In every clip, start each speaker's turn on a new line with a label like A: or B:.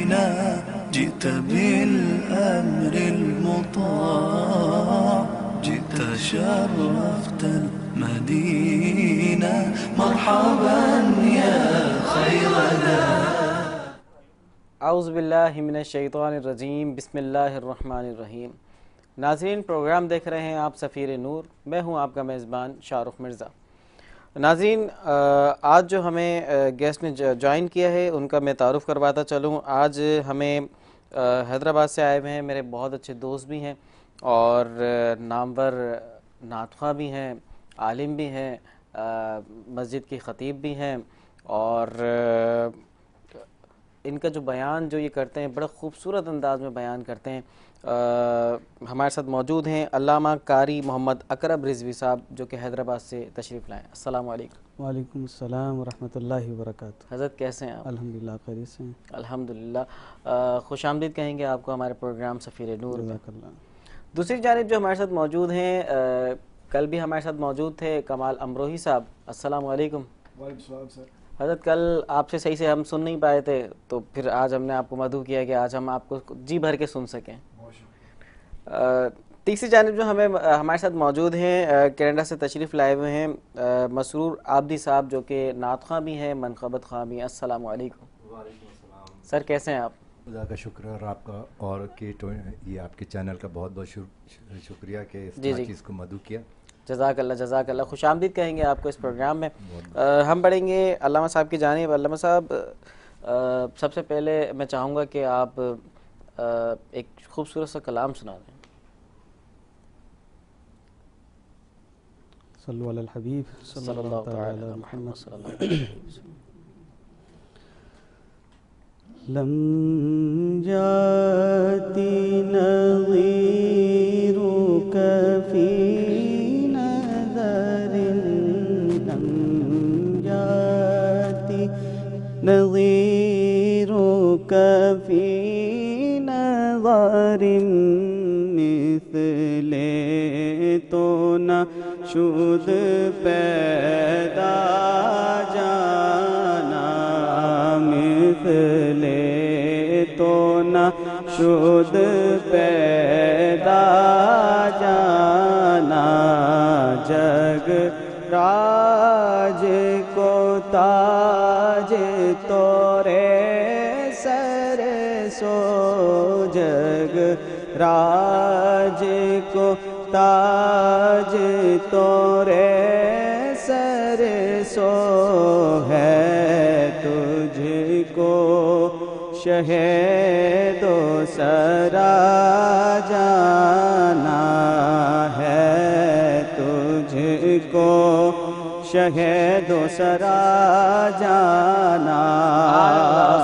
A: علينا جئت بالأمر المطاع جئت شرفت المدينة مرحبا يا خير ذا.
B: اعوذ باللہ من الشیطان الرجیم بسم اللہ الرحمن الرحیم. ناظرین، پروگرام دیکھ رہے ہیں آپ سفیر نور. میں ہوں آپ کا میزبان شاہ رخ مرزا. ناظرین، آج جو ہمیں گیسٹ نے جوائن کیا ہے ان کا میں تعارف کرواتا چلوں. آج ہمیں حیدرآباد سے آئے ہوئے ہیں، میرے بہت اچھے دوست بھی ہیں اور نامور نعت خواں بھی ہیں، عالم بھی ہیں، مسجد کی خطیب بھی ہیں، اور ان کا جو بیان جو یہ کرتے ہیں بڑا خوبصورت انداز میں بیان کرتے ہیں. ہمارے ساتھ موجود ہیں علامہ قاری محمد اقرب رضوی صاحب جو کہ حیدرآباد سے تشریف لائیں. السلام علیکم.
C: وعلیکم السلام ورحمۃ اللہ وبرکاتہ.
B: حضرت کیسے ہیں آپ؟
C: الحمدللہ خیریت سے ہیں.
B: الحمدللہ. خوش آمدید کہیں گے آپ کو ہمارے پروگرام سفیر نور میں.
C: جزاک اللہ.
B: دوسری جانب جو ہمارے ساتھ موجود ہیں، کل بھی ہمارے ساتھ موجود تھے کمال امروہی صاحب. السلام علیکم.
D: وعلیکم السلام سر.
B: حضرت کل آپ سے صحیح سے ہم سن نہیں پائے تھے تو پھر آج ہم نے آپ کو مدعو کیا کہ آج ہم آپ کو جی بھر کے سن سکیں. تیسری جانب جو ہمارے ساتھ موجود ہیں، کینیڈا سے تشریف لائے ہوئے ہیں مسرور عابدی صاحب جو کہ نعت خواں بھی ہیں، منقبت خواں بھی ہیں. السلام علیکم.
E: وعلیکم السلام
B: سر کیسے ہیں آپ؟
E: خدا کا شکر ہے، اور آپ کا اور یہ آپ کے چینل کا بہت بہت شکریہ کہ اس چیز کو مدعو کیا.
B: جزاک اللہ جزاک اللہ. خوش آمدید کہیں گے آپ کو اس پروگرام میں. ہم بڑھیں گے علامہ صاحب کی جانب. علامہ صاحب، سب سے پہلے میں چاہوں گا کہ آپ ایک خوبصورت سا کلام سنا دیں.
C: صلو علی الحبیب صلی اللہ تعالی علی محمد. لم یاتی نظیرک فی نظر، لم یاتی نظیرک فی نظر، مثل تو نہ شد پیدا جانا، مثل تو نہ شد پیدا جانا، جگ راج کو تاج تورے سر سو، جگ راج کو تاج تورے سر سو، ہے تجھ کو شہید و سرا جانا، ہے تجھ کو شہید و سرا جانا.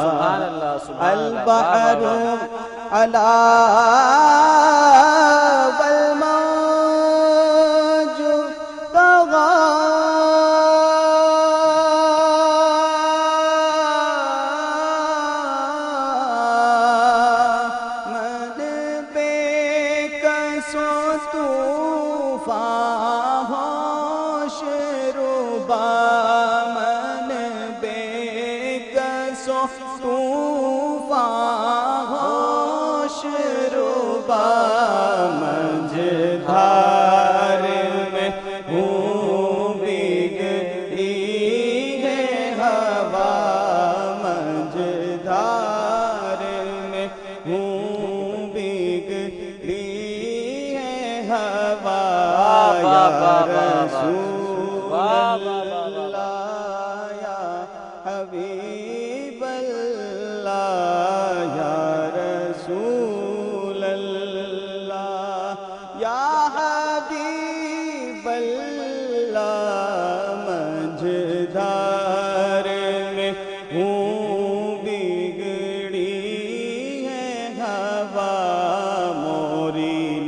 B: سبحان اللہ سبحان اللہ.
C: البحر علا والموج طغى، من بے کس و طوفان ہوش ربا، من بے کس و طوفان ہوش ربا، مجھدھار میں ہوں بگڑی ہے ہوا، مجھدھار میں ہوں بگڑی ہے ہوا، یا رسول اللہ یا حبیب اللہ، یا رسول اللہ یا حبیب اللہ، مجھدھار میں ہوں بگڑی ہے ہوا، موری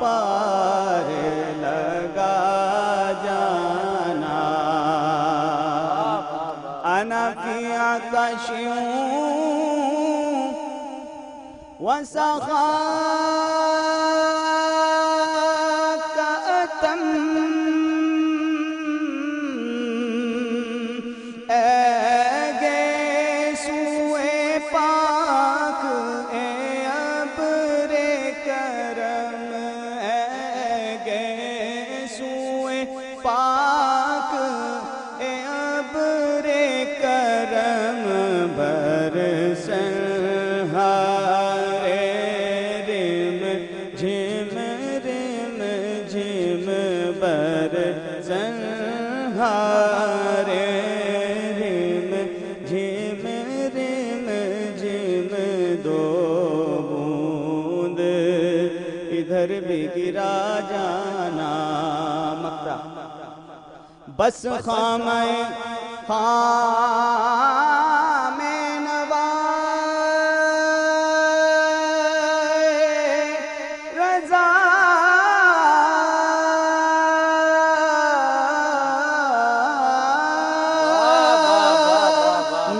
C: پار لگا جانا، انا فی عطش وسخاك أتم، اے گیسو برسنہارے رم جھم برسنہارے رم جھم دو بوند ادھر بھی گرا جانا مکہ بس خام نوا رضا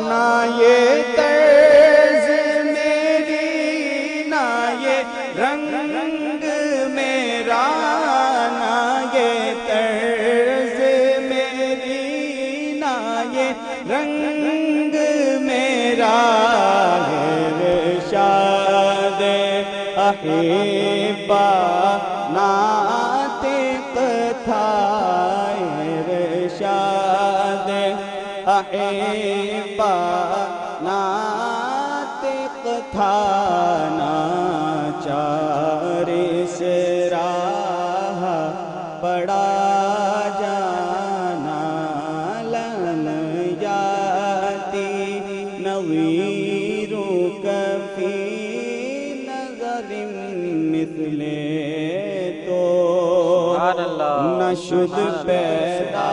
C: نہ یہ طرز میری نہ یہ رنگ میرا نہ یہ طرز میری نہ یہ رنگ میرا ارشاد احبا ناطق تھا ارشاد احبا ناطق تھا ناچار سے راہ پڑا جانا لن یاتی نویروں کفی نظر مثل تو نشد پیدا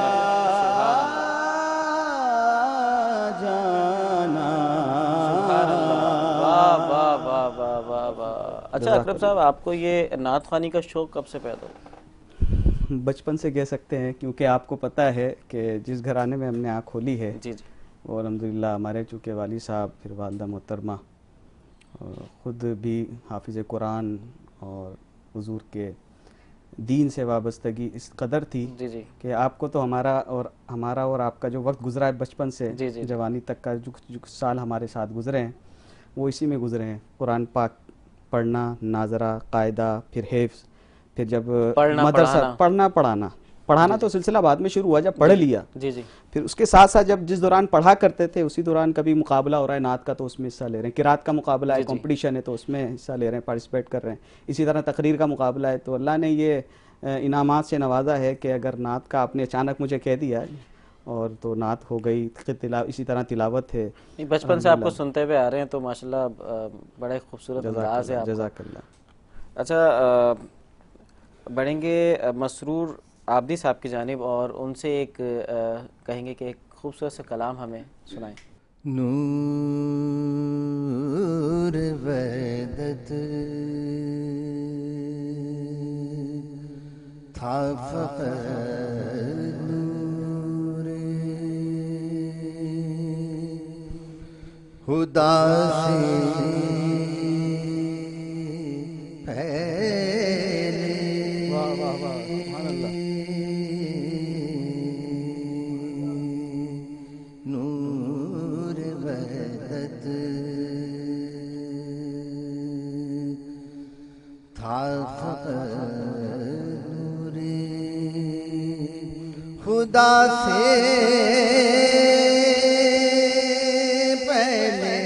B: اچھا اکرم صاحب، آپ کو یہ نعت خوانی کا شوق کب سے پیدا ہوا؟
C: بچپن سے کہہ سکتے ہیں، کیونکہ آپ کو پتہ ہے کہ جس گھرانے میں ہم نے آنکھ کھولی ہے
B: جی جی،
C: وہ الحمدللہ ہمارے چونکہ والد صاحب، پھر والدہ محترمہ خود بھی حافظ قرآن اور حضور کے دین سے وابستگی اس قدر تھی
B: جی جی،
C: کہ آپ کو تو ہمارا اور آپ کا جو وقت گزرا ہے بچپن سے
B: جی جی،
C: جوانی تک کا جو سال ہمارے ساتھ گزرے ہیں وہ اسی میں گزرے ہیں. قرآن پاک پڑھنا، ناظرہ، قاعدہ، پھر حفظ، پھر جب مدرسہ پڑھانا تو سلسلہ بعد میں شروع ہوا جب پڑھ لیا.
B: جی جی،
C: پھر اس کے ساتھ ساتھ جب جس دوران پڑھا کرتے تھے اسی دوران کبھی مقابلہ ہو رہا ہے نعت کا تو اس میں حصہ لے رہے ہیں، قرات کا مقابلہ ہے، کمپٹیشن ہے تو اس میں حصہ لے رہے ہیں، پارٹیسپیٹ کر رہے ہیں. اسی طرح تقریر کا مقابلہ ہے تو اللہ نے یہ انعامات سے نوازا ہے کہ اگر نعت کا آپ نے اچانک مجھے کہہ دیا اور تو نعت ہو گئی. اسی طرح تلاوت ہے.
B: بچپن سے آپ کو سنتے ہوئے آ رہے ہیں تو ماشاءاللہ بڑے خوبصورت انداز ہے آپ کا.
C: جزاک اللہ.
B: اچھا، بڑھیں گے مسرور عابدی صاحب کی جانب اور ان سے ایک کہیں گے کہ ایک خوبصورت سے کلام ہمیں سنائیں.
A: نور وحدت تھا فقط نور خدا سے خدا سے پہلے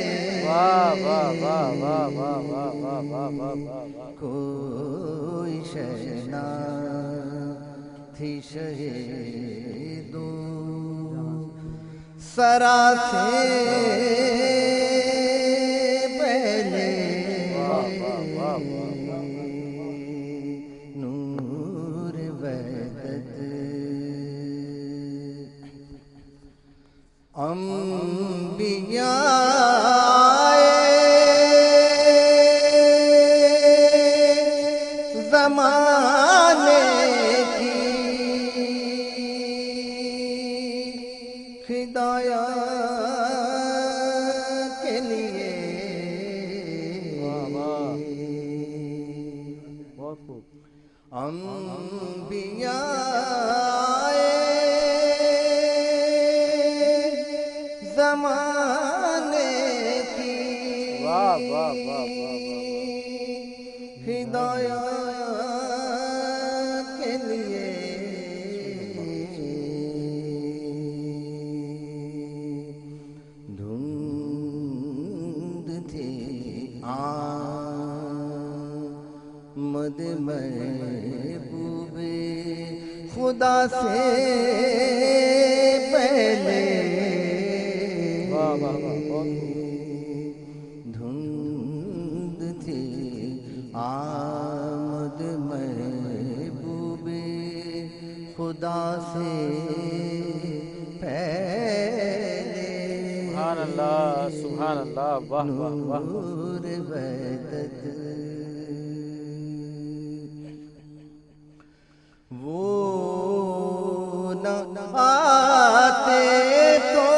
A: کوئی شے نہ تھی شہیدو سرا سے پہلے نور وحدت انبیاء زمانے کی ہدایت کے لیے
B: بہت خوب.
A: زمانے کی ہدایت کے لیے دھوم محبوب خدا سے پہلے دھند تھی آمد محبوب خدا سے پہلے
B: سبحان اللہ سبحان اللہ واہ واہ واہ
A: نور وحدت وہ نہ آتے تو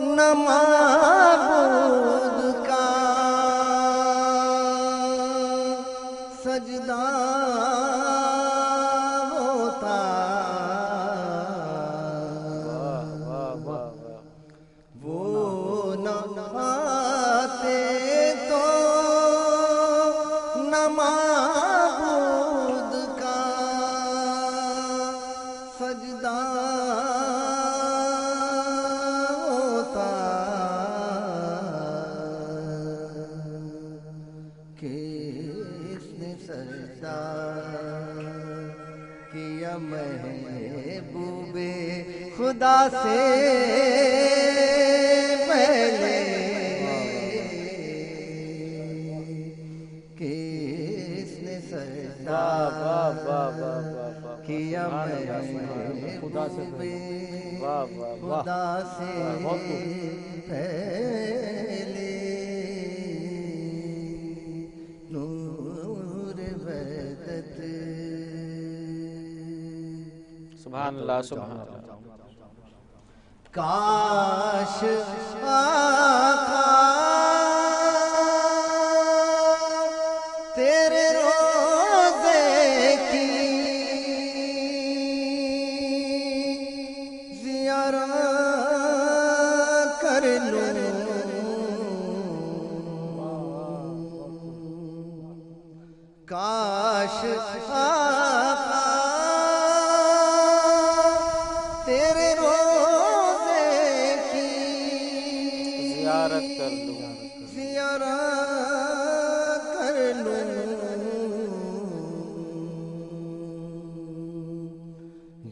A: نہ معبود کا سجدہ ہوتا وہ نہ آتے تو نہ معبود کا سجدہ ہوتا کس نے سجدہ کیا محبوب خدا سے پہلے کس نے سجدہ کیا محبوب
B: خدا سے واہ واہ واہ
A: خدا سے پہلے نور وحدت
B: سبحان اللہ سبحان اللہ
A: کاش آقا تیرے روزے کی زیارت کر لوں کاش آقا تیرے روزے کی
B: زیارت کر لوں
A: زیارت کر لوں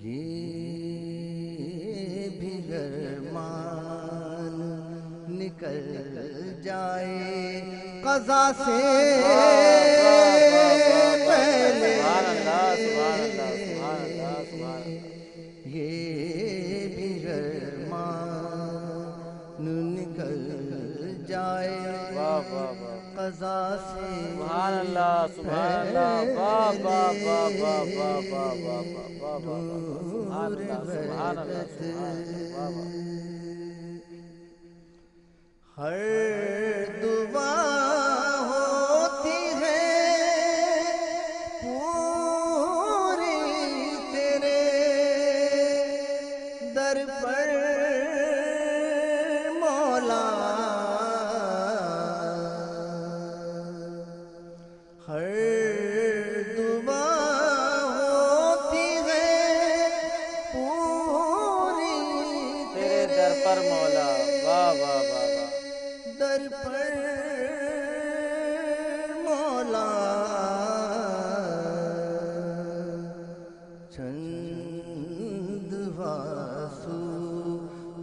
A: یہ بھی گرمان نکل جائے قضا سے پہلے
B: سبحان اللہ سبحان اللہ سبحان اللہ سبحان اللہ
A: یہ بھی گرمان نکل جائے
B: واہ واہ واہ
A: قضا سے
B: سبحان اللہ سبحان اللہ واہ واہ واہ واہ واہ واہ واہ واہ واہ سبحان اللہ سبحان اللہ سبحان اللہ واہ واہ
A: ہر دعا ہوتی ہے پوری تیرے در پر مولا ہر دعا ہوتی ہے پوری
B: تیرے در پر مولا واہ واہ واہ واہ
A: در پر مولا چند واسو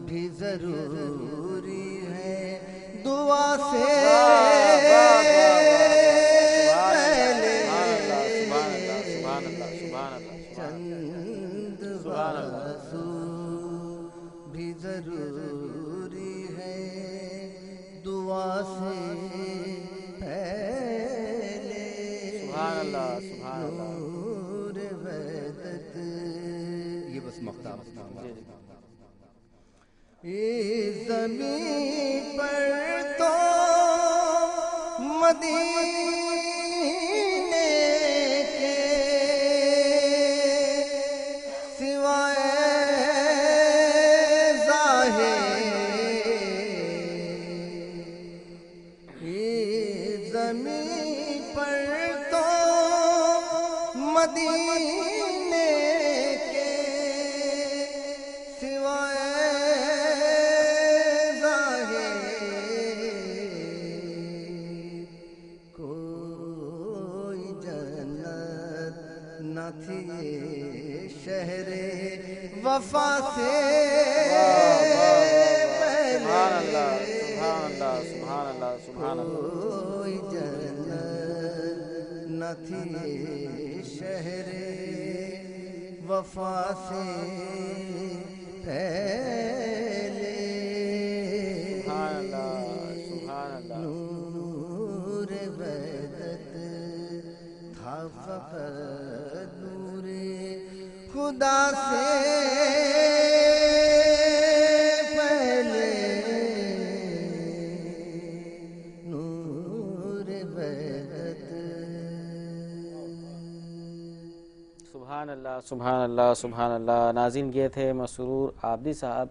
A: بھی ضروری ہے دعا سے پہلے چند واسو بھی ضروری ہے دعا سے پہلے
B: سبحان اللہ سبحان اللہ
A: نور وحدت
E: یہ بس مقطع
A: اس زمین پر تو مدینے کے سوائے ظاہر اس زمین پر تو مدینے کے سوائے وفا سے
B: سبحان اللہ سبحان اللہ سبحان اللہ سبحان اللہ.
A: کوئی جنت نہ تھی شہر وفا سے پہلے.
B: سبحان اللہ سبحان اللہ.
A: نور وحدت تھا فقط نور خدا سے پہلے. نور وحدت.
B: سبحان اللہ سبحان اللہ سبحان اللہ. ناظرین یہ تھے مسرور عابدی صاحب.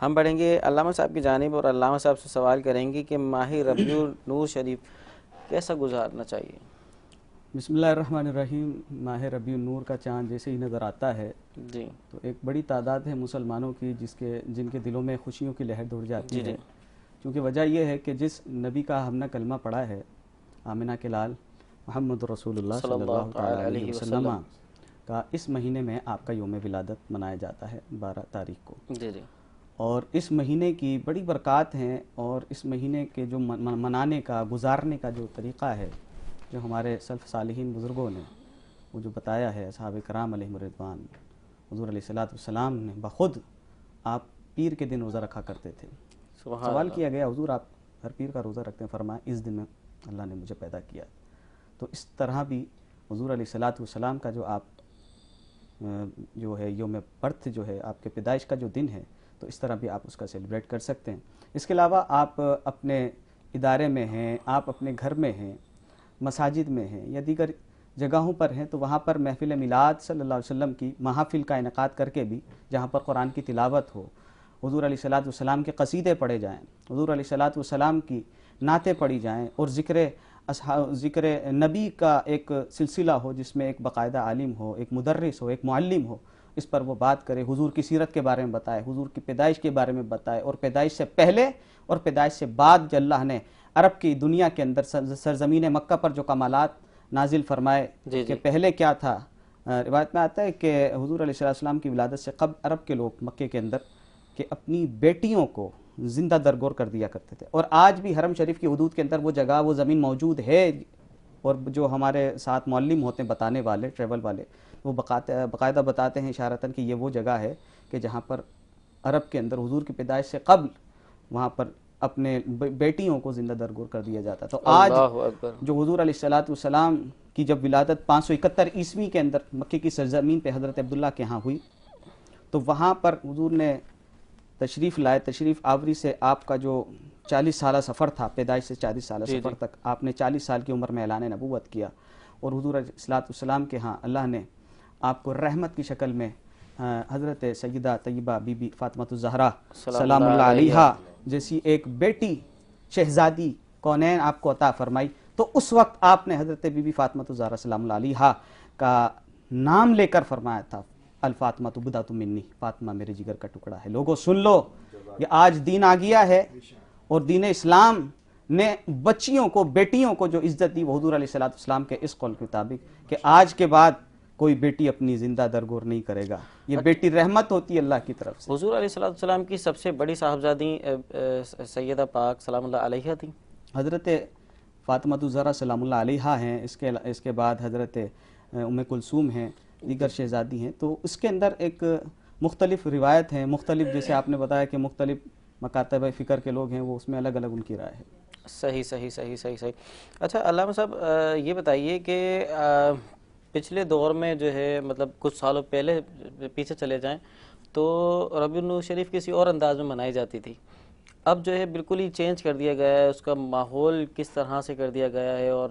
B: ہم بڑھیں گے علامہ صاحب کی جانب اور علامہ صاحب سے سوال کریں گے کہ ماہ ربیع النور شریف کیسا گزارنا چاہیے.
C: بسم اللہ الرحمن الرحیم. ماہ ربیع النور کا چاند جیسے ہی نظر آتا ہے
B: جی
C: تو ایک بڑی تعداد ہے مسلمانوں کی جن کے دلوں میں خوشیوں کی لہر دوڑ جاتی ہے. کیونکہ وجہ یہ ہے کہ جس نبی کا ہم نے کلمہ پڑھا ہے آمنہ کے لال محمد رسول اللہ صلی اللہ تعالی علیہ وسلم کا اس مہینے میں آپ کا یوم ولادت منایا جاتا ہے 12 تاریخ کو.
B: جی جی.
C: اور اس مہینے کی بڑی برکات ہیں اور اس مہینے کے جو منانے کا گزارنے کا جو طریقہ ہے جو ہمارے سلف صالحین بزرگوں نے وہ جو بتایا ہے اصحاب کرام علیہم الرضوان. حضور علیہ الصلوۃ والسلام نے بخود آپ پیر کے دن روزہ رکھا کرتے تھے. سوال کیا گیا حضور آپ ہر پیر کا روزہ رکھتے ہیں؟ فرمایا اس دن میں اللہ نے مجھے پیدا کیا. تو اس طرح بھی حضور علیہ الصلوۃ والسلام کا جو آپ جو ہے یوم برتھ جو ہے آپ کے پیدائش کا جو دن ہے تو اس طرح بھی آپ اس کا سیلیبریٹ کر سکتے ہیں. اس کے علاوہ آپ اپنے ادارے میں ہیں، آپ اپنے گھر میں ہیں، مساجد میں ہیں یا دیگر جگہوں پر ہیں تو وہاں پر محفل میلاد صلی اللہ علیہ وسلم کی محافل کا انعقاد کر کے بھی جہاں پر قرآن کی تلاوت ہو، حضور علیہ الصلوۃ والسلام کے قصیدے پڑھے جائیں، حضور علیہ الصلوۃ والسلام کی نعتیں پڑھی جائیں اور ذکر نبی کا ایک سلسلہ ہو جس میں ایک باقاعدہ عالم ہو، ایک مدرس ہو، ایک معلم ہو، اس پر وہ بات کرے، حضور کی سیرت کے بارے میں بتائے، حضور کی پیدائش کے بارے میں بتائے اور پیدائش سے پہلے اور پیدائش سے بعد جو اللہ نے عرب کی دنیا کے اندر سرزمین مکہ پر جو کمالات نازل فرمائے کہ پہلے کیا تھا. روایت میں آتا ہے کہ حضور علیہ السلام کی ولادت سے قبل عرب کے لوگ مکے کے اندر کہ اپنی بیٹیوں کو زندہ درگور کر دیا کرتے تھے. اور آج بھی حرم شریف کی حدود کے اندر وہ جگہ وہ زمین موجود ہے اور جو ہمارے ساتھ معلم ہوتے ہیں بتانے والے ٹریول والے وہ باقاعدہ بتاتے ہیں اشارتاً کہ یہ وہ جگہ ہے کہ جہاں پر عرب کے اندر حضور کی پیدائش سے قبل وہاں پر اپنے بیٹیوں کو زندہ درگور کر دیا جاتا. تو آج جو حضور علیہ الصلوۃ والسلام کی جب ولادت 571 عیسوی کے اندر مکے کی سرزمین پہ حضرت عبداللہ کے ہاں ہوئی تو وہاں پر حضور نے تشریف لائے. تشریف آوری سے آپ کا جو 40 سالہ سفر تھا، پیدائش سے 40 سالہ سفر تک آپ نے 40 سال کی عمر میں اعلان نبوت کیا اور حضور علیہ الصلوۃ والسلام کے ہاں اللہ نے آپ کو رحمت کی شکل میں حضرت سیدہ طیبہ بی بی فاطمہ الزہرا سلام اللہ علیہا جیسی ایک بیٹی شہزادی کونین آپ کو عطا فرمائی. تو اس وقت آپ نے حضرت بی بی فاطمہ الزہرا سلام اللہ علیہا کا نام لے کر فرمایا تھا الفاطمہ بضعۃ منی، فاطمہ میرے جگر کا ٹکڑا ہے. لوگوں سن لو یہ آج دین آ گیا ہے اور دین اسلام نے بچیوں کو بیٹیوں کو جو عزت دی وہ حضور علیہ الصلوۃ والسلام کے اس قول کے مطابق کہ آج کے بعد کوئی بیٹی اپنی زندہ درگور نہیں کرے گا. یہ بیٹی رحمت ہوتی ہے اللہ کی طرف سے.
B: حضور علیہ الصلوۃ والسلام کی سب سے بڑی صاحبزادی سیدہ پاک سلام اللہ علیہا تھی.
C: حضرت فاطمہ الزہرا سلام اللہ علیہا ہیں. اس کے بعد حضرت ام کلثوم ہیں، دیگر شہزادی ہیں. تو اس کے اندر ایک مختلف روایت ہیں، مختلف جیسے آپ نے بتایا کہ مختلف مکاتب فکر کے لوگ ہیں وہ اس میں الگ الگ ان کی رائے ہے.
B: صحیح صحیح صحیح صحیح صحیح. اچھا علامہ صاحب یہ بتائیے کہ پچھلے دور میں جو ہے مطلب کچھ سالوں پہلے پیچھے چلے جائیں تو ربیع النور شریف کسی اور انداز میں منائی جاتی تھی. اب جو ہے بالکل ہی چینج کر دیا گیا ہے، اس کا ماحول کس طرح سے کر دیا گیا ہے اور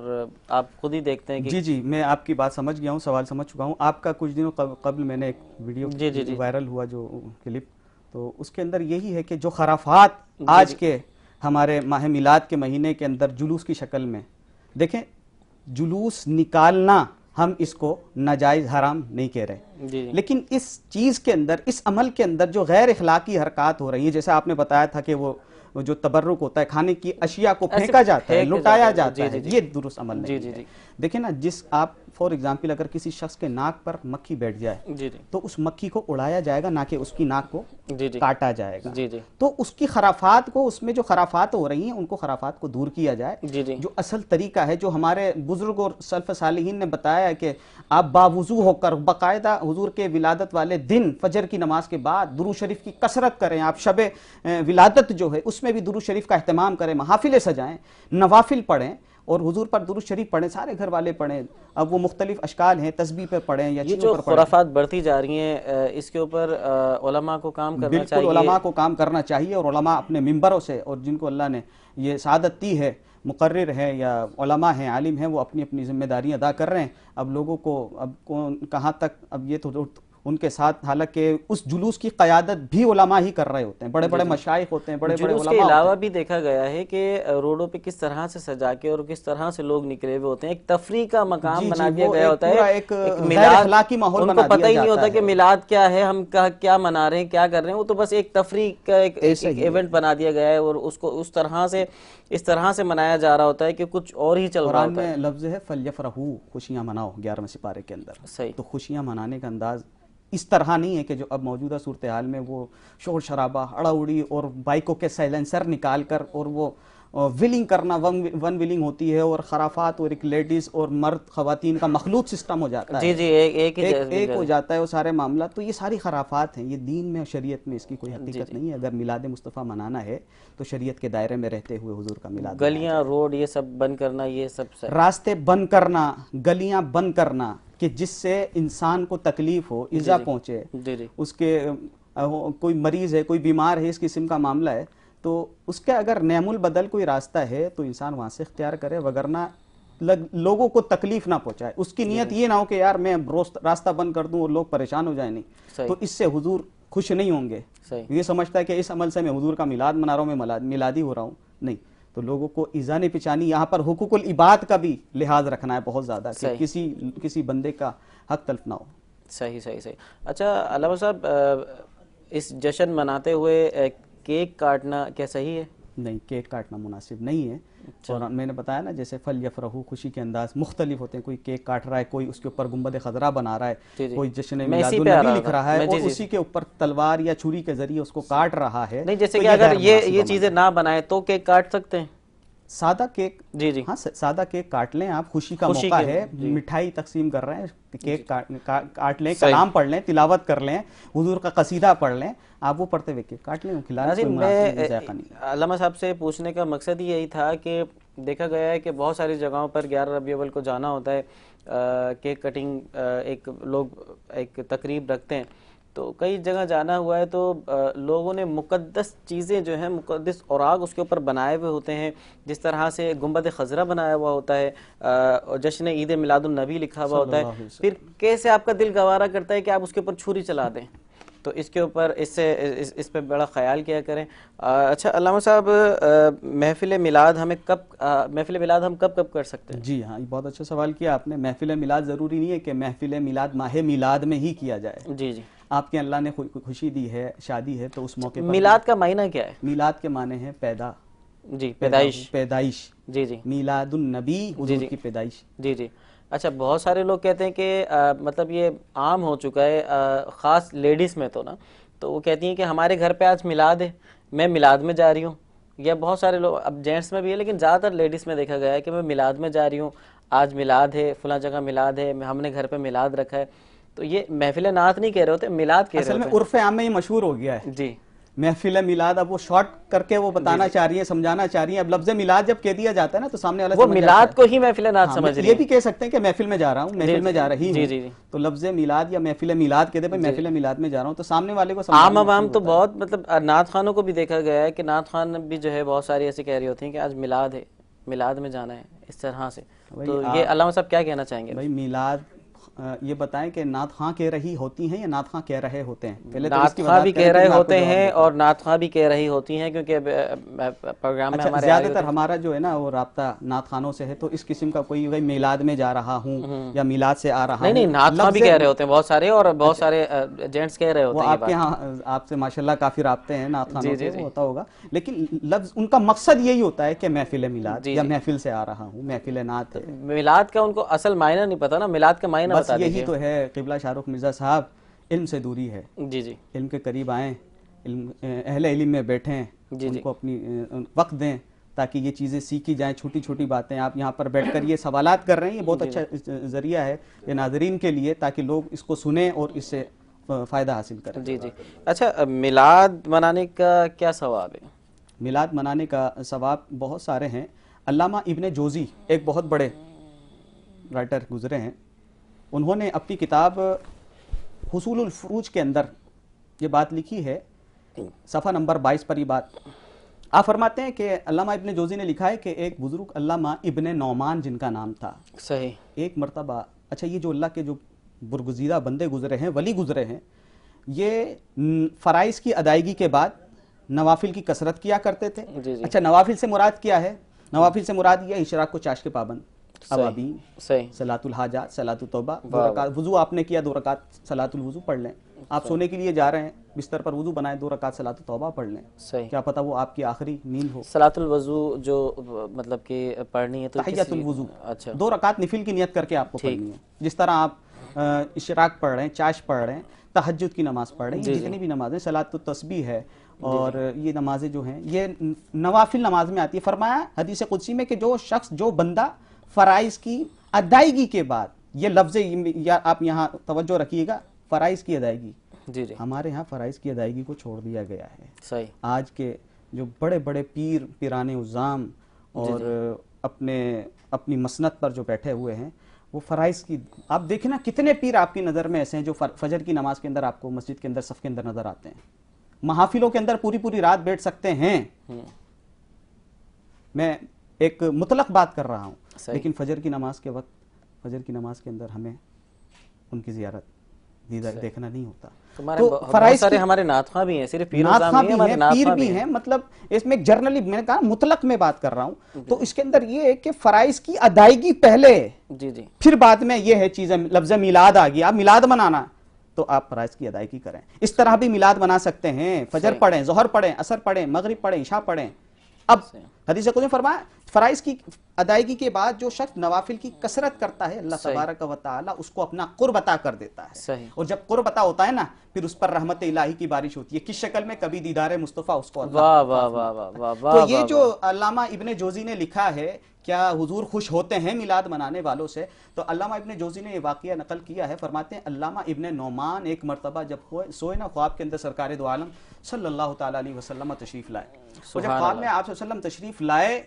B: آپ خود ہی دیکھتے ہیں کہ
C: جی میں آپ کی بات سمجھ گیا ہوں، سوال سمجھ چکا ہوں. آپ کا کچھ دنوں قبل میں نے ایک ویڈیو وائرل ہوا جو کلپ، تو اس کے اندر یہی ہے کہ جو خرافات آج کے ہمارے ماہ میلاد کے مہینے کے اندر جلوس کی شکل میں دیکھیں، جلوس نکالنا ہم اس کو ناجائز حرام نہیں کہہ رہے، لیکن اس چیز کے اندر اس عمل کے اندر جو غیر اخلاقی حرکات ہو رہی ہیں جیسے آپ نے بتایا تھا کہ وہ جو تبرک ہوتا ہے کھانے کی اشیاء کو پھینکا جاتا ہے، لٹایا جاتا ہے، یہ درست عمل نہیں ہے. دیکھیں نا، جس آپ فار ایگزامپل اگر کسی شخص کے ناک پر مکھی بیٹھ جائے
B: جی جی
C: تو اس مکھی کو اڑایا جائے گا، نہ کہ اس کی ناک کو
B: جی جی
C: کاٹا جائے گا.
B: جی جی
C: تو اس کی خرافات کو، اس میں جو خرافات ہو رہی ہیں ان کو خرافات کو دور کیا جائے.
B: جی جی
C: جو اصل طریقہ ہے، جو ہمارے بزرگ اور سلف صالحین نے بتایا ہے کہ آپ باوضو ہو کر باقاعدہ حضور کے ولادت والے دن فجر کی نماز کے بعد درود شریف کی کثرت کریں. آپ شب ولادت جو ہے اس میں بھی درود شریف کا اہتمام کریں، محافلیں سجائیں، نوافل پڑھیں اور حضور پر درود شریف پڑھیں، سارے گھر والے پڑھیں. اب وہ مختلف اشکال ہیں، تسبیح پہ پڑھیں یا
B: یہ
C: چیزوں
B: جو
C: پر پڑھیں.
B: خرافات بڑھتی جا رہی ہیں اس کے اوپر علماء کو کام کرنا
C: بالکل
B: چاہیے.
C: علماء کو کام کرنا چاہیے، اور علماء اپنے ممبروں سے، اور جن کو اللہ نے یہ سعادت دی ہے، مقرر ہیں یا علماء ہیں، عالم ہیں، وہ اپنی اپنی ذمہ داری ادا کر رہے ہیں. اب لوگوں کو اب کہاں تک، اب یہ تو ان کے ساتھ، حالانکہ اس جلوس کی قیادت بھی علماء ہی کر رہے ہوتے ہیں، بڑے بڑے مشائخ ہوتے ہیں، بڑے بڑے
B: جلوس
C: علماء
B: کے
C: ہوتے
B: علاوہ
C: ہیں.
B: بھی دیکھا گیا ہے کہ روڈوں پہ کس طرح سے سجا کے اور کس طرح سے لوگ نکلے ہوئے ہوتے ہیں، ایک تفریح کا مقام بنا دیا
C: وہ
B: گیا ہوتا
C: پورا
B: ہے.
C: ایک غیر
B: میلاد،
C: اخلاقی ماحول
B: ان
C: بنا
B: کو
C: دیا
B: پتہ ہی نہیں
C: جاتا
B: ہوتا کہ
C: ہے.
B: میلاد کیا ہے، ہم کیا منا رہے ہیں، کیا کر رہے ہیں. وہ تو بس ایک تفریح کا ایک ایونٹ بنا دیا گیا ہے، اور اس کو اس طرح سے منایا جا رہا ہوتا ہے کہ کچھ اور ہی چل رہا
C: قرآن
B: ہوتا ہے.
C: میں لفظ ہے فَلْيَفْرَحُوا، خوشیاں مناؤ، 11ویں سپارے کے اندر.
B: صحیح.
C: تو خوشیاں منانے کا انداز اس طرح نہیں ہے کہ جو اب موجودہ صورتحال میں وہ شور شرابہ، اڑا اڑی اور بائکوں کے سائلنسر نکال کر اور وہ ویلنگ کرنا، ون ویلنگ ہوتی ہے، اور خرافات، اور ایک لیڈیز اور مرد خواتین کا مخلوط سسٹم ہو جاتا ہے.
B: جی جی
C: ایک ہو جاتا ہے وہ سارے معاملہ. تو یہ ساری خرافات ہیں، یہ دین میں اور شریعت میں اس کی کوئی حقیقت نہیں ہے. اگر میلاد مصطفیٰ منانا ہے تو شریعت کے دائرے میں رہتے ہوئے حضور کا میلاد.
B: گلیاں، روڈ، یہ سب بند کرنا، یہ سب
C: راستے بند کرنا، گلیاں بند کرنا کہ جس سے انسان کو تکلیف ہو، ایذا پہنچے،
B: جی جی
C: اس کے کوئی مریض ہے، کوئی بیمار ہے، اس قسم کا معاملہ ہے، تو اس کا اگر نعم البدل کوئی راستہ ہے تو انسان وہاں سے اختیار کرے، وگرنہ لوگوں کو تکلیف نہ پہنچائے. اس کی نیت یہ نہ ہو کہ یار میں راستہ بند کر دوں اور لوگ پریشان ہو جائیں. نہیں، تو اس سے حضور خوش نہیں ہوں گے. یہ سمجھتا ہے کہ اس عمل سے میں حضور کا میلاد منا رہا ہوں، میں میلادی ہو رہا ہوں. نہیں، تو لوگوں کو ایذا نہیں پہنچانی. یہاں پر حقوق العباد کا بھی لحاظ رکھنا ہے بہت زیادہ، کہ کسی بندے کا حق تلف نہ ہو.
B: صحیح. اچھا علامہ صاحب، اس جشن مناتے ہوئے کیک کاٹنا کیا صحیح ہے؟
C: نہیں، کیک کاٹنا مناسب نہیں ہے. اور میں نے بتایا نا، جیسے فَلْيَفْرَحُوا، خوشی کے انداز مختلف ہوتے ہیں. کوئی کیک کاٹ رہا ہے، کوئی اس کے اوپر گنبد خضرا بنا رہا ہے، کوئی جشن میلاد النبی لکھ رہا ہے اور اسی کے اوپر تلوار یا چھری کے ذریعے اس کو کاٹ رہا ہے.
B: نہیں، جیسے کہ اگر یہ چیزیں نہ بنائے تو کیک کاٹ سکتے ہیں؟
C: سادہ کیک،
B: جی جی،
C: ہاں سادہ کیک کاٹ لیں آپ. خوشی کا موقع ہے، مٹھائی تقسیم کر رہے ہیں، کیک کاٹ لیں، کلام پڑھ لیں، تلاوت کر لیں، حضور کا قصیدہ پڑھ لیں، آپ وہ پڑھتے ہوئے کیک کاٹ لیں، کھلانے میں ذائقہ نہیں.
B: علامہ صاحب سے پوچھنے کا مقصد یہی تھا کہ دیکھا گیا ہے کہ بہت ساری جگہوں پر 11 ربیع الاول کو جانا ہوتا ہے، کیک کٹنگ لوگ ایک تقریب رکھتے ہیں. تو کئی جگہ جانا ہوا ہے تو لوگوں نے مقدس چیزیں جو ہیں، مقدس اوراق اس کے اوپر بنائے ہوئے ہوتے ہیں. جس طرح سے گنبد خضرا بنایا ہوا ہوتا ہے، جشن عید میلاد النبی لکھا ہوا ہوتا ہے. پھر کیسے آپ کا دل گوارا کرتا ہے کہ آپ اس کے اوپر چھری چلا دیں؟ تو اس کے اوپر اس پہ بڑا خیال کیا کریں. اچھا علامہ صاحب، محفل میلاد ہم کب کر سکتے ہیں؟
C: جی ہاں، یہ بہت اچھا سوال کیا آپ نے. محفل میلاد ضروری نہیں ہے کہ محفل میلاد ماہ میلاد میں ہی کیا جائے.
B: جی جی،
C: آپ کے اللہ نے خوشی دی ہے، شادی ہے، تو اس موقع پر.
B: میلاد کا معنی کیا ہے؟
C: میلاد کے معنی ہے پیدا،
B: جی، پیدائش. جی جی،
C: میلاد النبی، حضور کی پیدائش.
B: جی جی. اچھا، بہت سارے لوگ کہتے ہیں کہ مطلب یہ عام ہو چکا ہے، خاص لیڈیز میں تو نا، تو وہ کہتی ہیں کہ ہمارے گھر پہ آج میلاد ہے، میں میلاد میں جا رہی ہوں. یا بہت سارے لوگ، اب جینٹس میں بھی ہے لیکن زیادہ تر لیڈیز میں دیکھا گیا ہے کہ میں میلاد میں جا رہی ہوں، آج میلاد ہے، فلاں جگہ میلاد ہے، ہم نے گھر پہ میلاد رکھا ہے. تو یہ محفل نعت نہیں کہہ رہے ہوتے، میلاد کہہ رہے ہوتے ہیں.
C: اصل میں عرف عام میں یہ مشہور ہو گیا ہے.
B: جی،
C: محفل میلاد. اب وہ شارٹ کر کے وہ بتانا چاہ رہی ہیں، سمجھانا چاہ رہی ہیں. اب لفظ میلاد جب کہہ دیا جاتا ہے نا تو سامنے والا
B: وہ میلاد کو ہی محفل نعت سمجھ رہی ہے.
C: یہ بھی کہہ سکتے ہیں کہ محفل میں جا رہا ہوں، محفل میں جا رہی ہوں. تو لفظ میلاد یا محفل میلاد کہتے ہیں، محفل میلاد میں جا رہا ہوں، تو سامنے والے کو
B: عام عوام تو بہت، مطلب نعت خوانوں کو بھی دیکھا گیا ہے کہ نعت خوان بھی جو ہے بہت ساری ایسی کہہ رہی ہوتی ہیں کہ آج میلاد ہے، میلاد میں جانا ہے، اس طرح سے. تو یہ علامہ صاحب کیا کہنا چاہیں گے؟
C: بھائی میلاد یہ بتائیں کہ نعت خواں کہہ رہی ہوتی ہیں یا نعت خواں کہہ رہے ہوتے ہیں؟ پہلے تو
B: نعت
C: اس کی
B: خواں
C: وضاحت
B: بھی
C: کریں
B: کہہ
C: پھر
B: رہے
C: میں آپ کو
B: ہوتے
C: جواب
B: ہیں
C: دیتا ہوں۔
B: اور نعت خواں بھی کہہ رہی ہوتی ہیں، کیونکہ پروگرام میں
C: اچھا
B: ہمارے
C: زیادہ تر ہمارا جو ہے نا وہ رابطہ نعت خانوں سے ہے، تو اس قسم کا کوئی بھائی میلاد میں جا رہا ہوں یا میلاد سے آ رہا ہوں،
B: نہیں نعت خواں بھی کہہ رہے ہوتے ہیں بہت سارے، اور بہت سارے جینٹس کہہ رہے
C: وہ
B: ہوتے ہیں یہ
C: آپ کے
B: بات۔
C: ہاں آپ سے ماشاءاللہ کافی رابطے ہیں نعت خانوں
B: جی
C: کے، وہ ہوتا ہوگا، لیکن لفظ ان کا مقصد یہی ہوتا ہے کہ محفل میلاد
B: جی
C: یا
B: جی۔
C: محفل سے آ رہا ہوں، محفل نعت ہے۔
B: میلاد کا ان کو اصل معنی نہیں پتا نا، میلاد کا معنی
C: بس
B: بتا
C: یہی
B: دیجئے۔
C: تو ہے قبلہ شاہ رخ مرزا صاحب، علم سے دوری ہے،
B: جی جی
C: علم کے قریب آئیں، اہل علم میں بیٹھیں،
B: جی
C: ان
B: جی
C: کو اپنی وقت دیں تاکہ یہ چیزیں سیکھی جائیں، چھوٹی چھوٹی باتیں۔ آپ یہاں پر بیٹھ کر یہ سوالات کر رہے ہیں، یہ بہت اچھا ذریعہ ہے یہ ناظرین کے لیے، تاکہ لوگ اس کو سنیں اور اس سے فائدہ حاصل کریں۔
B: جی جی۔ اچھا میلاد منانے کا کیا ثواب ہے؟
C: میلاد منانے کا ثواب بہت سارے ہیں۔ علامہ ابن جوزی ایک بہت بڑے رائٹر گزرے ہیں، انہوں نے اپنی کتاب حصول الفروج کے اندر یہ بات لکھی ہے، صفحہ نمبر 22 پر یہ بات آپ فرماتے ہیں کہ علامہ ابن جوزی نے لکھا ہے کہ ایک بزرگ علامہ ابن نعمان جن کا نام تھا،
B: صحیح،
C: ایک مرتبہ، اچھا یہ جو اللہ کے جو برگزیدہ بندے گزرے ہیں، ولی گزرے ہیں، یہ فرائض کی ادائیگی کے بعد نوافل کی کثرت کیا کرتے تھے۔
B: جی جی
C: اچھا نوافل سے مراد کیا ہے؟ نوافل سے مراد یہ اشراق کو چاش کے پابند، اوابین،
B: صحیح،
C: صلاۃ الحاجات، صلاۃ التوبہ، 2 رکعت وضو آپ نے کیا، 2 رکعت صلاۃ الوضو پڑھ لیں۔ آپ سونے کے لیے جا رہے ہیں، بستر پر وضو بنائیں، 2 رکعت صلاۃ التوبہ پڑھ لیں،
B: صحیح۔
C: کیا پتہ وہ آپ کی آخری نیند ہو۔
B: صلاۃ الوضو جو مطلب کہ پڑھنی ہے تو
C: تحیۃ الوضو،
B: اچھا
C: 2 رکعت نفل کی نیت کر کے آپ کو پڑھنی ہے، جس طرح آپ اشراق پڑھ رہے ہیں، چاش پڑھ رہے ہیں، تہجد کی نماز پڑھ رہے ہیں، یہ جتنی بھی نمازیں، صلاۃ التسبیح ہے اور یہ نمازیں جو ہیں یہ نوافل نماز میں آتی ہے۔ فرمایا حدیث قدسی میں کہ جو شخص، جو بندہ فرائض کی ادائیگی کے بعد، یہ لفظ یا آپ یہاں توجہ رکھیے گا، فرائض کی ادائیگی،
B: جی جی
C: ہمارے ہاں فرائض کی ادائیگی کو چھوڑ دیا گیا ہے۔
B: صحیح،
C: آج کے جو بڑے بڑے پیران عظام اور اپنی مسند پر جو بیٹھے ہوئے ہیں، وہ فرائض کی، آپ دیکھیں نا کتنے پیر آپ کی نظر میں ایسے ہیں جو فجر کی نماز کے اندر آپ کو مسجد کے اندر صف کے اندر نظر آتے ہیں، محافلوں کے اندر پوری پوری رات بیٹھ سکتے ہیں۔ میں ایک مطلق بات کر رہا ہوں، لیکن فجر کی نماز کے وقت، فجر کی نماز کے اندر ہمیں ان کی زیارت دیکھنا نہیں ہوتا۔ تو
B: بہت سارے ہمارے نعت خواں بھی ہیں، صرف پیر
C: بھی ہیں، مطلب اس میں جرنلی میں نے کہا مطلق میں بات کر رہا ہوں، تو اس کے اندر یہ ہے کہ فرائض کی ادائیگی پہلے،
B: جی جی
C: پھر بعد میں یہ ہے چیزیں، لفظ میلاد آ گیا، میلاد منانا تو آپ فرائض کی ادائیگی کریں۔ اس طرح بھی میلاد بنا سکتے ہیں، فجر پڑھیں، ظہر پڑھیں، عصر پڑھیں، مغرب پڑھیں، عشاء پڑھیں۔ اب حدیث قدسی میں فرمایا فرائض کی ادائیگی کے بعد جو شخص نوافل کی کثرت کرتا ہے، اللہ تبارک و تعالی اس کو اپنا قرب عطا کر دیتا ہے، اور جب قرب عطا ہوتا ہے نا، پھر اس پر رحمت الہی کی بارش ہوتی ہے، کس شکل میں؟ کبھی دیدار مصطفیٰ اس کو اللہ۔ تو یہ جو علامہ ابن جوزی نے لکھا ہے، کیا حضور خوش ہوتے ہیں میلاد منانے والوں سے؟ تو علامہ ابن جوزی نے یہ واقعہ نقل کیا ہے، فرماتے ہیں علامہ ابن نعمان ایک مرتبہ جب سوئے نا، خواب کے اندر سرکار دو عالم صلی اللہ تعالی علیہ وسلم تشریف لائے، اور جب خواب میں آپ صلی اللہ علیہ وسلم تشریف لائے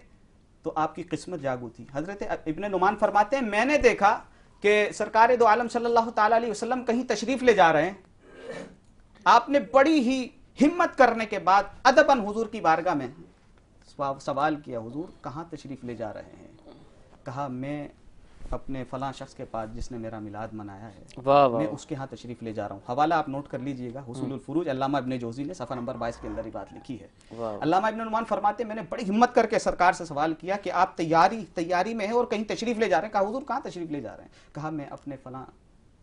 C: تو آپ کی قسمت جاگو تھی۔ حضرت ابن نعمان فرماتے ہیں میں نے دیکھا کہ سرکار دو عالم صلی اللہ تعالی علیہ وسلم کہیں تشریف لے جا رہے ہیں، آپ نے بڑی ہی ہمت کرنے کے بعد ادباً حضور کی بارگاہ میں سوال کیا، حضور کہاں تشریف لے جا رہے ہیں؟ کہا میں اپنے فلاں شخص کے پاس جس نے میرا میلاد منایا ہے، میں اس کے ہاں تشریف لے جا رہا ہوں۔ حوالہ آپ نوٹ کر لیجئے گا، حصول الفروج، علامہ ابن جوزی نے صفحہ نمبر 22 کے اندر یہ بات لکھی ہے۔ علامہ ابن نعمان فرماتے ہیں میں نے بڑی ہمت کر کے سرکار سے سوال کیا کہ آپ تیاری میں ہیں اور کہیں تشریف لے جا رہے ہیں؟ کہا حضور کہاں تشریف لے جا رہے ہیں؟ کہا میں اپنے فلاں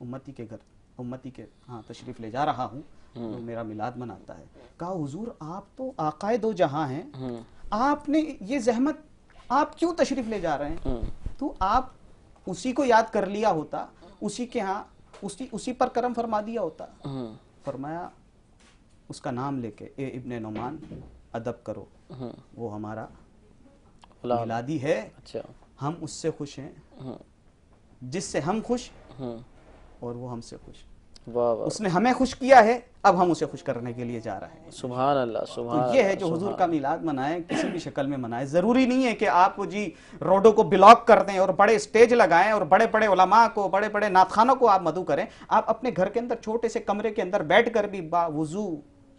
C: امتی کے گھر، امتی کے ہاں تشریف لے جا رہا ہوں، جو میرا میلاد مناتا ہے۔ کہا حضور آپ تو آقائے دو جہاں ہیں، آپ نے یہ زحمت آپ کیوں تشریف لے جا رہے ہیں؟ تو آپ اسی کو یاد کر لیا ہوتا، اسی کے ہاں اسی پر کرم فرما دیا ہوتا۔ فرمایا اس کا نام لے کے، اے ابن نعمان ادب کرو، وہ ہمارا میلادی ہے، ہم اس سے خوش ہیں جس سے ہم خوش اور وہ ہم سے خوش، اس نے ہمیں خوش کیا ہے، اب ہم اسے خوش کرنے کے لیے جا رہے ہیں۔
B: سبحان اللہ، سبحان اللہ۔
C: تو یہ ہے جو حضور کا میلاد منائیں، کسی بھی شکل میں منائیں، ضروری نہیں ہے کہ آپ جی روڈوں کو بلاک کر دیں اور بڑے اسٹیج لگائیں اور بڑے بڑے علماء کو، بڑے بڑے نعت خوانوں کو آپ مدعو کریں۔ آپ اپنے گھر کے اندر چھوٹے سے کمرے کے اندر بیٹھ کر بھی با وضو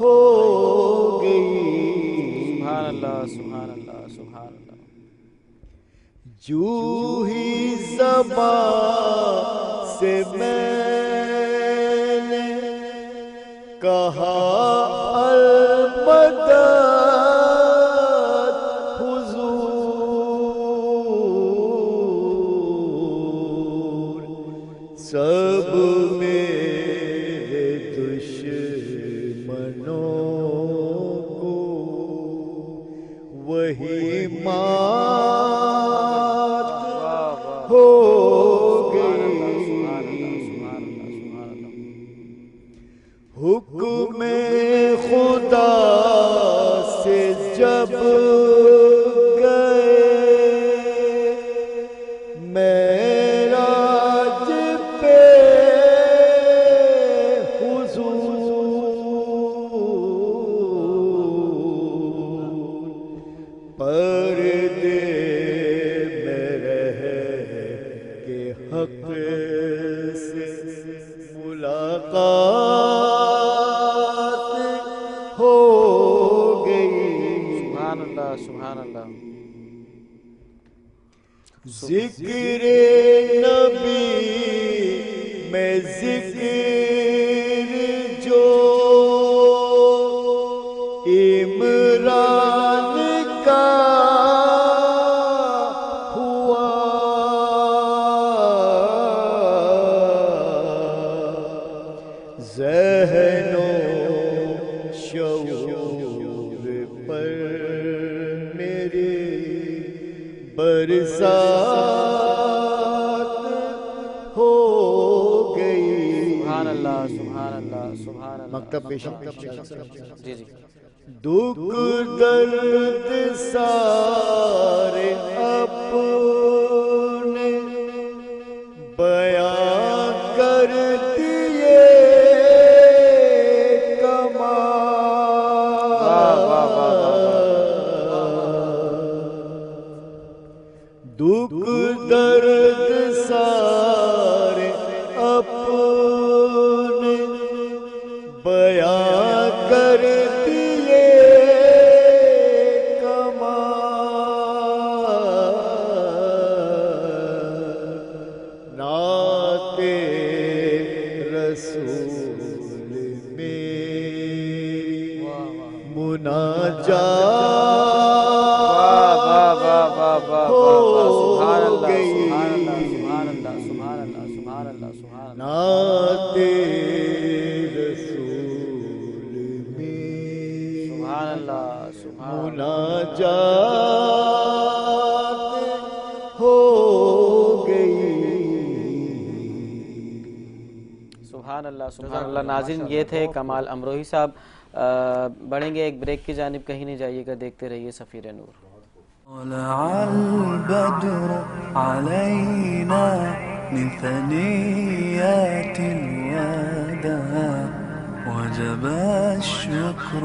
A: ہو گئی.
B: سبحان اللہ سبحان اللہ سبحان اللہ.
A: جو ہی زبان سے میں نے کہا المدد حضور، سب میرے دشمنوں کو وہی مات ہو حکم خدا سے جب گئے معراج پہ حضور، پردے میں رہ کے حق سے ملاقات ہو گئی.
B: سبحان اللہ سبحان اللہ.
A: ذکر نبی میں ذکر جو عمران کا ہوا، ذہن و شعور پر میرے برسات ہو گئی.
B: سبحان اللہ سبحان اللہ سبحان اللہ.
A: مکتب پیشہ.
B: جی جی.
A: دکھ درد سارے اپنے بیان کر دیے دکھ درد سارے اپنے بیان کر دیے کمال، نعت رسول میری مناجات ہو گئی. نعت رسول میں مناجات ہو گئی.
B: سبحان اللہ سبحان اللہ. ناظرین یہ تھے کمال امروہی صاحب. بڑھیں گے ایک بریک کی جانب، کہیں نہیں جائیے گا، دیکھتے رہیے سفیر نور.
F: طلع البدر علينا من ثنيات الوداع وجب الشكر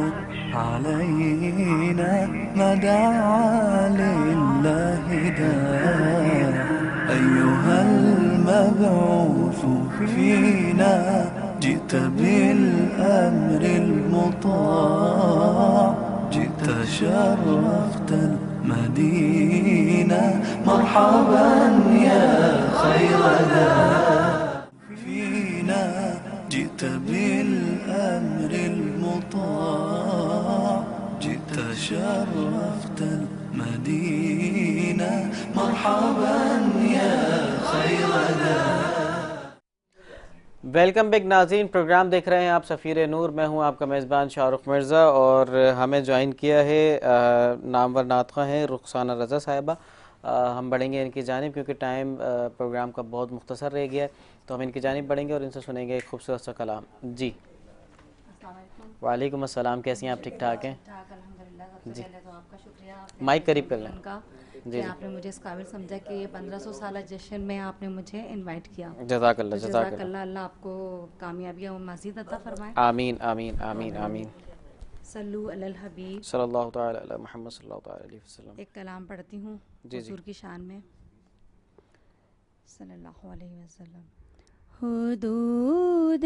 F: علينا ما دعا لله داع أيها المبعوث فينا جئت بالأمر المطاع جئت شرفت المدينة مرحبا يا خير داع فينا جئت بالأمر المطاع جئت شرفت المدينة مرحبا يا خير داع.
B: ویلکم بیک ناظرین، پروگرام دیکھ رہے ہیں آپ سفیر نور. میں ہوں آپ کا میزبان شاہ رخ مرزا، اور ہمیں جوائن کیا ہے نامور ناطقہ ہیں رخسانہ رضا صاحبہ. ہم بڑھیں گے ان کی جانب کیونکہ ٹائم پروگرام کا بہت مختصر رہ گیا ہے، تو ہم ان کی جانب بڑھیں گے اور ان سے سنیں گے ایک خوبصورت سا کلام. جی
G: السلام علیکم.
B: وعلیکم السلام. کیسی ہیں آپ؟ ٹھیک ٹھاک ہیں؟
G: الحمدللہ. سب سے پہلے تو آپ کا شکریہ
B: مائک قریب کر لیں.
G: کہ آپ نے مجھے اس قابل سمجھا کہ یہ 1500 سالہ جشن میں آپ نے مجھے انوائٹ کیا.
B: جزاک اللہ
G: جزاک اللہ. اللہ آپ کو کامیابیاں مزید عطا فرمائے.
B: آمین آمین آمین آمین.
G: صلو علی الحبیب
B: صلی اللہ تعالی علی محمد صلی اللہ تعالی علیہ وسلم.
G: ایک کلام پڑھتی ہوں حضور کی شان میں صلی اللہ علیہ وسلم. حدود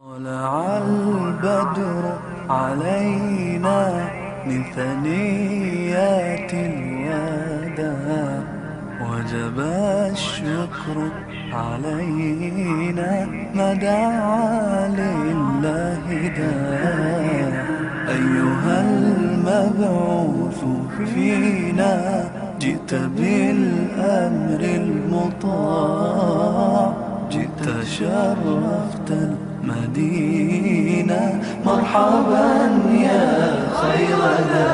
F: طلع البدر علينا من ثنيات الوداع وجب الشكر علينا ما دعا لله داع أيها المبعوث فينا جئت بالأمر المطاع جئت شرفت المدينة مرحبا يا خير ذا